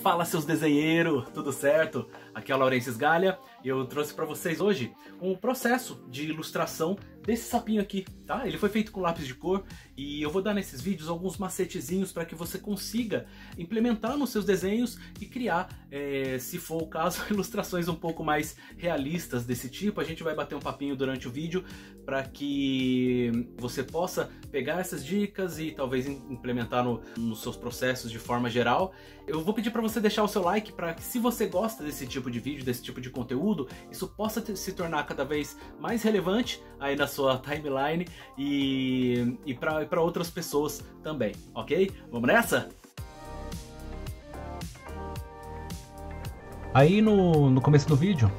Fala, seus desenheiros, tudo certo? Aqui é o Laurêncio Sgalha e eu trouxe para vocês hoje um processo de ilustração desse sapinho aqui, tá? Ele foi feito com lápis de cor e eu vou dar nesses vídeos alguns macetezinhos para que você consiga implementar nos seus desenhos e criar, se for o caso, ilustrações um pouco mais realistas desse tipo. A gente vai bater um papinho durante o vídeo para que você possa pegar essas dicas e talvez implementar nos seus processos de forma geral. Eu vou pedir para você deixar o seu like para que, se você gosta desse tipo de vídeo, desse tipo de conteúdo, isso possa se tornar cada vez mais relevante aí na sua timeline e para outras pessoas também, ok? Vamos nessa? Aí no começo do vídeo,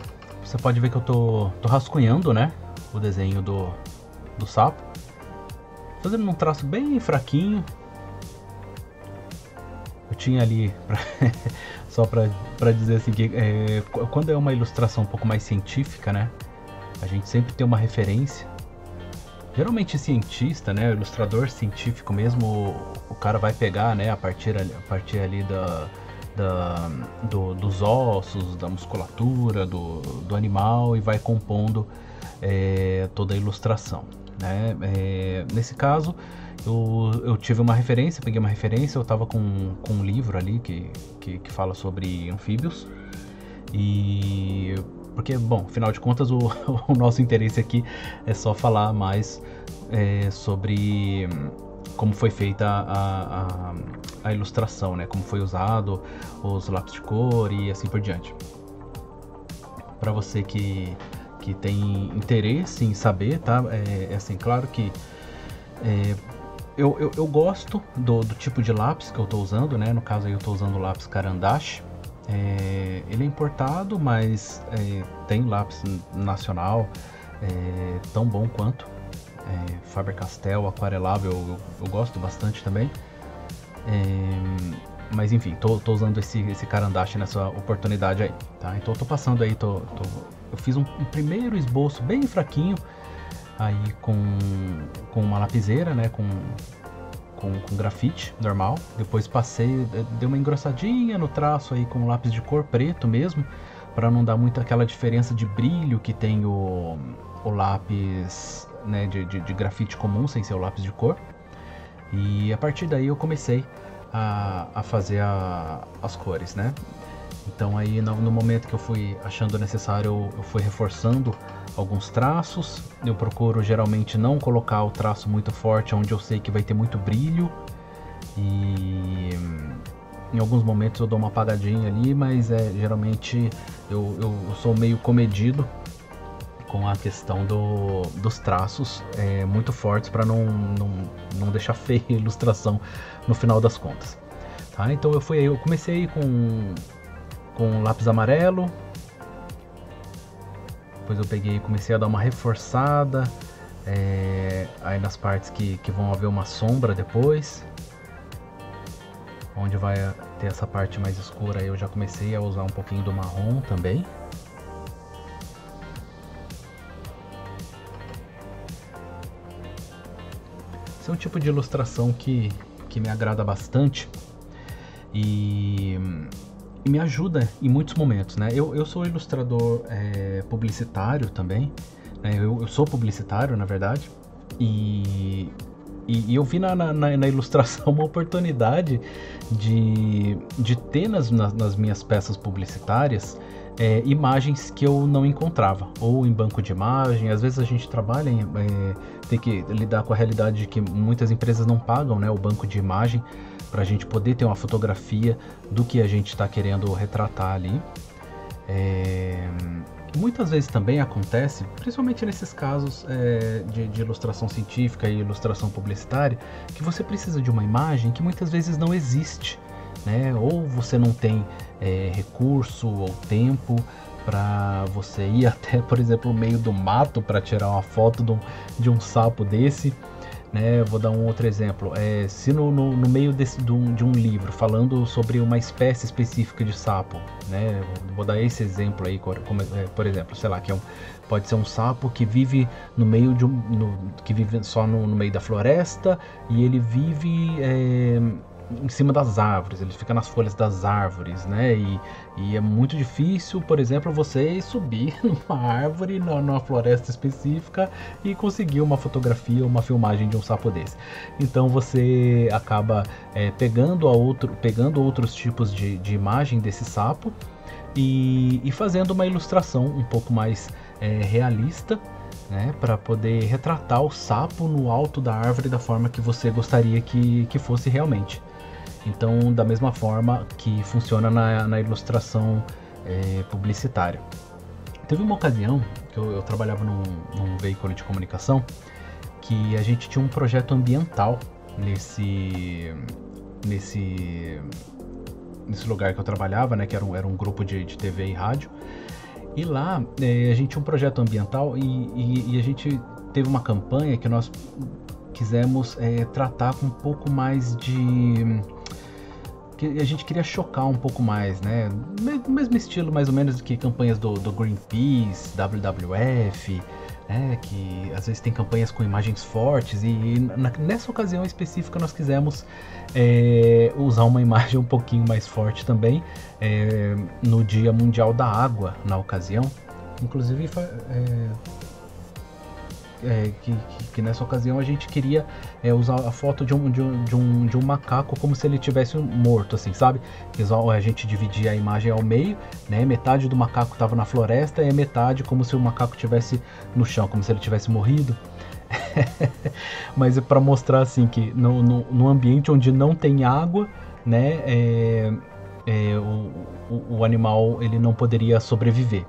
você pode ver que eu tô rascunhando, né, o desenho do sapo, fazendo um traço bem fraquinho. Eu tinha ali, só pra dizer assim, que quando é uma ilustração um pouco mais científica, né, a gente sempre tem uma referência. Geralmente cientista, né, ilustrador científico mesmo, o cara vai pegar, né, a partir ali dos ossos, da musculatura, do animal, e vai compondo toda a ilustração, né? Nesse caso, eu tive uma referência, peguei uma referência, eu estava com um livro ali que fala sobre anfíbios, e porque, bom, afinal de contas, o nosso interesse aqui é só falar mais sobre como foi feita a ilustração, né? Como foi usado os lápis de cor e assim por diante. Para você que tem interesse em saber, tá? Assim, claro que eu gosto do tipo de lápis que eu estou usando, né? No caso aí eu estou usando o lápis Caran d'Ache. Ele é importado, mas tem lápis nacional tão bom quanto. Faber-Castell, aquarelável, eu gosto bastante também. Mas enfim, tô usando esse Caran d'Ache nessa oportunidade aí, tá? Então eu tô passando aí, eu fiz um primeiro esboço bem fraquinho aí com uma lapiseira, né, com grafite normal. Depois passei, dei uma engrossadinha no traço aí com lápis de cor preto mesmo, para não dar muito aquela diferença de brilho que tem o lápis, né, de grafite comum, sem ser o lápis de cor. E a partir daí eu comecei a fazer as cores, né? Então aí no momento que eu fui achando necessário, eu fui reforçando alguns traços. Eu procuro geralmente não colocar o traço muito forte onde eu sei que vai ter muito brilho, e em alguns momentos eu dou uma apagadinha ali, mas geralmente eu sou meio comedido com a questão dos traços muito fortes, para não deixar feia a ilustração no final das contas, tá? Então eu comecei com lápis amarelo. Depois eu peguei e comecei a dar uma reforçada aí nas partes que vão haver uma sombra depois, onde vai ter essa parte mais escura. Aí eu já comecei a usar um pouquinho do marrom também. Esse é um tipo de ilustração que me agrada bastante e me ajuda em muitos momentos, né? Eu sou ilustrador publicitário também, né? Eu sou publicitário, na verdade, e eu vi na ilustração uma oportunidade de ter nas minhas peças publicitárias imagens que eu não encontrava, ou em banco de imagem. Às vezes a gente trabalha tem que lidar com a realidade de que muitas empresas não pagam, né, o banco de imagem, para a gente poder ter uma fotografia do que a gente está querendo retratar ali. Muitas vezes também acontece, principalmente nesses casos de ilustração científica e ilustração publicitária, que você precisa de uma imagem que muitas vezes não existe, né? Ou você não tem recurso ou tempo para você ir até, por exemplo, no meio do mato para tirar uma foto de um sapo desse, né? Vou dar um outro exemplo. Se no meio de um livro falando sobre uma espécie específica de sapo, né? Vou dar esse exemplo aí, por exemplo, sei lá, pode ser um sapo que vive no meio que vive só no meio da floresta, e ele vive em cima das árvores, ele fica nas folhas das árvores, né? E é muito difícil, por exemplo, você subir numa árvore, numa floresta específica e conseguir uma fotografia, uma filmagem de um sapo desse. Então você acaba pegando outros tipos de imagem desse sapo e fazendo uma ilustração um pouco mais realista, né, para poder retratar o sapo no alto da árvore da forma que você gostaria que fosse realmente. Então, da mesma forma que funciona na ilustração publicitária. Teve uma ocasião que eu trabalhava num veículo de comunicação que a gente tinha um projeto ambiental nesse lugar que eu trabalhava, né, que era um grupo de TV e rádio. E lá a gente tinha um projeto ambiental e a gente teve uma campanha que nós quisemos tratar com um pouco mais de... que a gente queria chocar um pouco mais, né? No mesmo estilo mais ou menos do que campanhas do Greenpeace, WWF, né? Que às vezes tem campanhas com imagens fortes e nessa ocasião específica nós quisemos usar uma imagem um pouquinho mais forte também no Dia Mundial da Água na ocasião. Inclusive que nessa ocasião a gente queria usar a foto de um macaco como se ele tivesse morto, assim, sabe? A gente dividia a imagem ao meio, né? Metade do macaco estava na floresta e metade como se o macaco tivesse no chão, como se ele tivesse morrido. Mas é para mostrar assim que no ambiente onde não tem água, né? O animal ele não poderia sobreviver.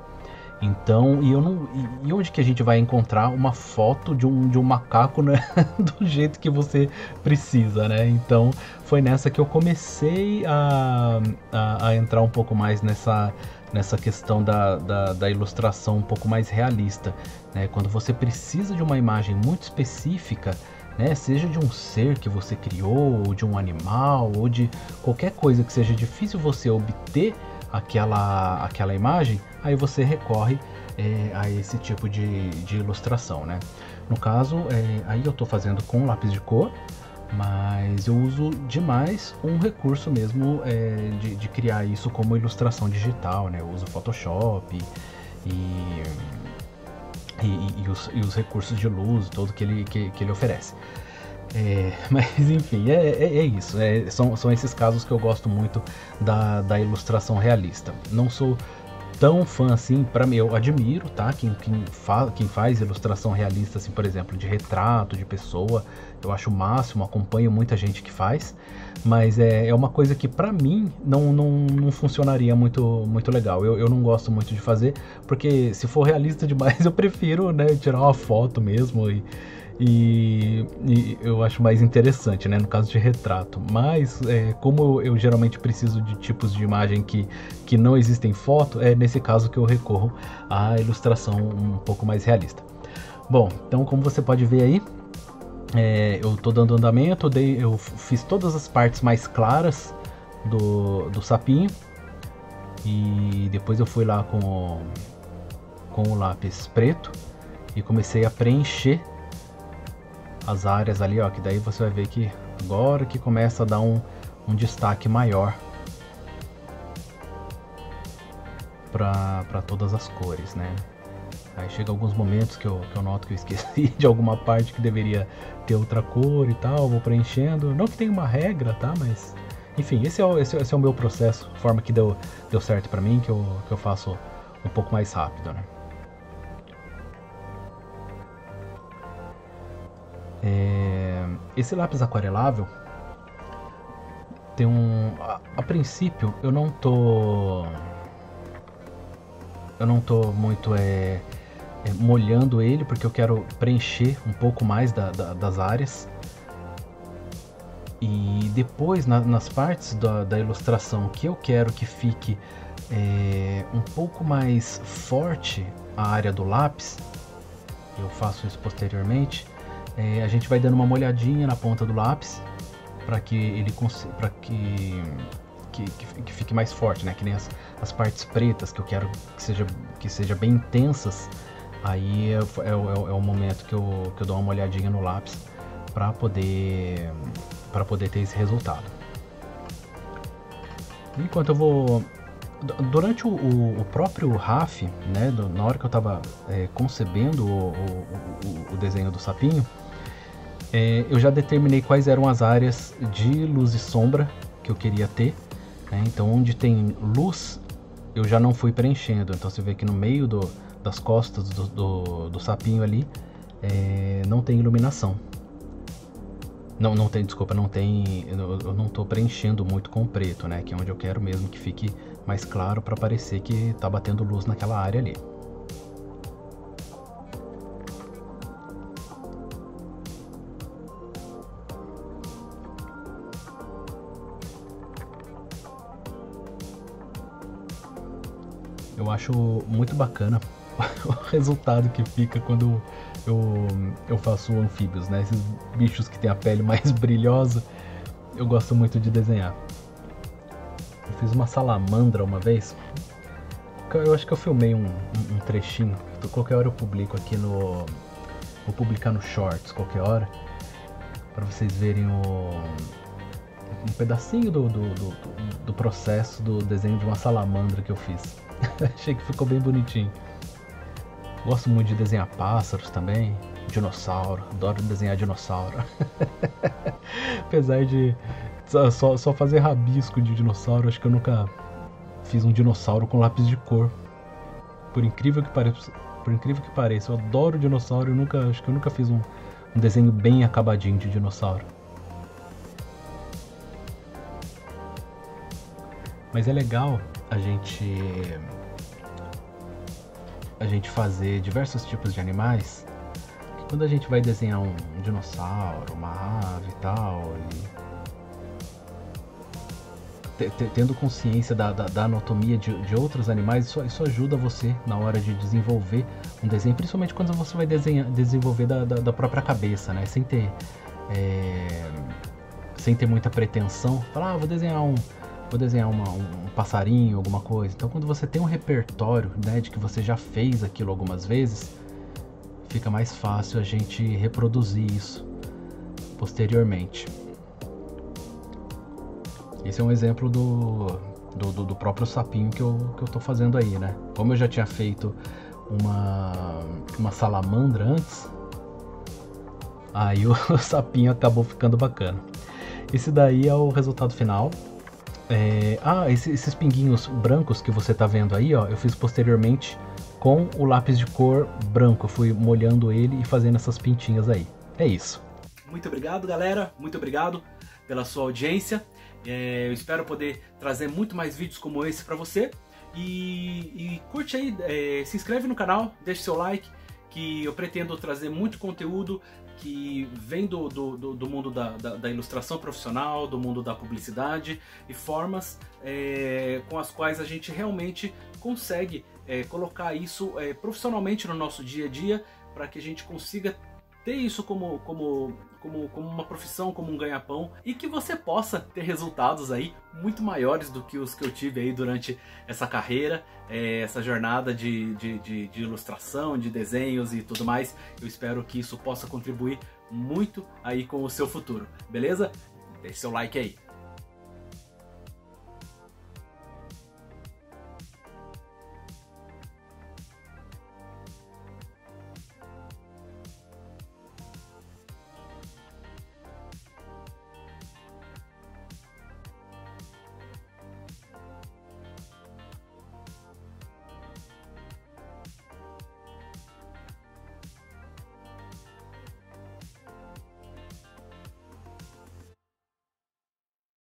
Então, e onde que a gente vai encontrar uma foto de um macaco, né, do jeito que você precisa, né? Então, foi nessa que eu comecei a entrar um pouco mais nessa questão da ilustração um pouco mais realista, né? Quando você precisa de uma imagem muito específica, né, seja de um ser que você criou, ou de um animal, ou de qualquer coisa que seja difícil você obter aquela imagem, aí você recorre a esse tipo de ilustração, né? No caso, aí eu estou fazendo com lápis de cor, mas eu uso demais um recurso mesmo de criar isso como ilustração digital, né? Eu uso Photoshop e os recursos de luz, todo que ele oferece. Mas enfim, é isso. São esses casos que eu gosto muito da ilustração realista. Não sou tão fã assim, para mim, eu admiro, tá? Quem faz ilustração realista, assim, por exemplo, de retrato de pessoa, eu acho o máximo, acompanho muita gente que faz, mas é uma coisa que para mim não funcionaria muito legal. Eu não gosto muito de fazer, porque se for realista demais, eu prefiro, né, tirar uma foto mesmo e eu acho mais interessante, né, no caso de retrato. Mas como eu geralmente preciso de tipos de imagem que não existem foto, é nesse caso que eu recorro à ilustração um pouco mais realista. Bom, então como você pode ver aí, eu tô dando andamento, eu fiz todas as partes mais claras do sapinho e depois eu fui lá com o lápis preto e comecei a preencher as áreas ali, ó, que daí você vai ver que agora que começa a dar um destaque maior para todas as cores, né? Aí chega alguns momentos que eu noto que eu esqueci de alguma parte que deveria ter outra cor e tal, vou preenchendo. Não que tenha uma regra, tá? Mas enfim, esse é o meu processo, a forma que deu certo para mim, que eu faço um pouco mais rápido, né? Esse lápis aquarelável tem a princípio eu não tô muito molhando ele, porque eu quero preencher um pouco mais das áreas, e depois nas partes da ilustração que eu quero que fique um pouco mais forte a área do lápis, eu faço isso posteriormente. A gente vai dando uma molhadinha na ponta do lápis para que ele que fique mais forte, né? Que nem as partes pretas que eu quero que seja bem intensas. Aí é o momento que eu dou uma molhadinha no lápis para poder ter esse resultado. Enquanto eu vou... Durante o próprio RAF, né, na hora que eu estava concebendo o desenho do sapinho, eu já determinei quais eram as áreas de luz e sombra que eu queria ter, né? Então onde tem luz eu já não fui preenchendo. Então você vê que no meio das costas do sapinho ali não tem iluminação. Não tem, desculpa, não tem, eu não estou preenchendo muito com preto, né? Que é onde eu quero mesmo que fique mais claro para parecer que tá batendo luz naquela área ali. Eu acho muito bacana o resultado que fica quando eu faço anfíbios, né? Esses bichos que tem a pele mais brilhosa, eu gosto muito de desenhar. Eu fiz uma salamandra uma vez. Eu acho que eu filmei um trechinho. Qualquer hora eu publico aqui no... Vou publicar no Shorts qualquer hora, para vocês verem um pedacinho do processo do desenho de uma salamandra que eu fiz. Achei que ficou bem bonitinho. Gosto muito de desenhar pássaros também, dinossauro, adoro desenhar dinossauro. Apesar de só fazer rabisco de dinossauro, acho que eu nunca fiz um dinossauro com lápis de cor. Por incrível que pareça, eu adoro dinossauro e acho que eu nunca fiz um desenho bem acabadinho de dinossauro. Mas é legal a gente fazer diversos tipos de animais, que quando a gente vai desenhar um dinossauro, uma ave e tal, tendo consciência da anatomia de outros animais, isso ajuda você na hora de desenvolver um desenho, principalmente quando você vai desenvolver da própria cabeça, né? Sem ter muita pretensão, falar, vou desenhar um passarinho, alguma coisa. Então quando você tem um repertório, né, de que você já fez aquilo algumas vezes, fica mais fácil a gente reproduzir isso posteriormente. Esse é um exemplo do próprio sapinho que eu tô fazendo aí, né? Como eu já tinha feito uma salamandra antes, aí o sapinho acabou ficando bacana. Esse daí é o resultado final. Esses pinguinhos brancos que você tá vendo aí, ó, eu fiz posteriormente com o lápis de cor branco. Eu fui molhando ele e fazendo essas pintinhas aí. É isso. Muito obrigado, galera. Muito obrigado pela sua audiência. Eu espero poder trazer muito mais vídeos como esse para você. E curte aí, se inscreve no canal, deixe seu like, que eu pretendo trazer muito conteúdo que vem do mundo da ilustração profissional, do mundo da publicidade e formas com as quais a gente realmente consegue colocar isso profissionalmente no nosso dia a dia, para que a gente consiga ter isso como uma profissão, como um ganha-pão, e que você possa ter resultados aí muito maiores do que os que eu tive aí durante essa carreira, essa jornada de ilustração, de desenhos e tudo mais. Eu espero que isso possa contribuir muito aí com o seu futuro, beleza? Deixe seu like aí.